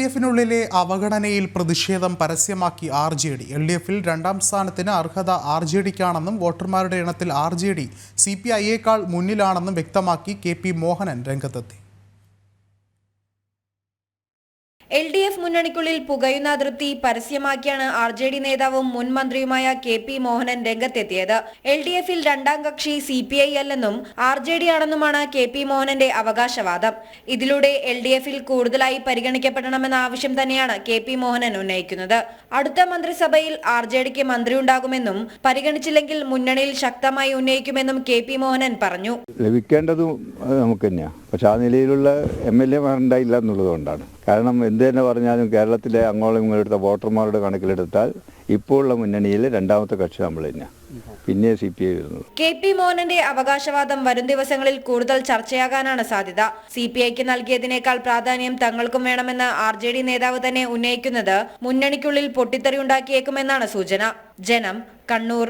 LDF-നുള്ളിലെ അവഗണനയിൽ പ്രതിഷേധം പരസ്യമാക്കി RJD. LDF-ൽ രണ്ടാം സ്ഥാനത്തിന് അർഹത RJD-ക്കാണെന്നും വോട്ടർമാരുടെ എണ്ണത്തിൽ RJD CPI-യേക്കാൾ മുന്നിലാണെന്നും വ്യക്തമാക്കി KP മോഹനൻ രംഗത്തെത്തി. LDF മുന്നണിക്കുള്ളിൽ പുകയുന്ന അതൃപ്തി പരസ്യമാക്കിയാണ് RJD നേതാവും മുൻ മന്ത്രിയുമായ KP മോഹനൻ രംഗത്തെത്തിയത്. LDF-ൽ രണ്ടാം കക്ഷി CPI അല്ലെന്നും RJD ആണെന്നുമാണ് KP മോഹനന്റെ അവകാശവാദം. ഇതിലൂടെ LDF-ൽ കൂടുതലായി പരിഗണിക്കപ്പെടണമെന്ന ആവശ്യം തന്നെയാണ് KP മോഹനൻ ഉന്നയിക്കുന്നത്. അടുത്ത മന്ത്രിസഭയിൽ RJD-ക്ക് മന്ത്രി ഉണ്ടാകുമെന്നും പരിഗണിച്ചില്ലെങ്കിൽ മുന്നണിയിൽ ശക്തമായി ഉന്നയിക്കുമെന്നും KP മോഹനൻ പറഞ്ഞു. ലഭിക്കേണ്ടതും നമുക്ക് തന്നെയാണ്. പക്ഷെ ആ നിലയിലുള്ള MLA-മാരുണ്ടായില്ല എന്നുള്ളതുകൊണ്ടാണ്. കാരണം എന്ത് തന്നെ പറഞ്ഞാലും കേരളത്തിലെ അങ്ങോളം ഇങ്ങോട്ടെടുത്ത വോട്ടർമാരുടെ കണക്കിലെടുത്താൽ ഇപ്പോഴുള്ള മുന്നണിയിൽ രണ്ടാമത്തെ കക്ഷി നമ്മൾ തന്നെയാണ്. പിന്നെ CPI വരുന്നത്. KP മോഹനന്റെ അവകാശവാദം വരും ദിവസങ്ങളിൽ കൂടുതൽ ചർച്ചയാകാനാണ് സാധ്യത. CPI-ക്ക് നൽകിയതിനേക്കാൾ പ്രാധാന്യം തങ്ങൾക്കും വേണമെന്ന് RJD നേതാവ് തന്നെ ഉന്നയിക്കുന്നത് മുന്നണിക്കുള്ളിൽ പൊട്ടിത്തെറിയുണ്ടാക്കിയേക്കുമെന്നാണ് സൂചന. ജനം, കണ്ണൂർ.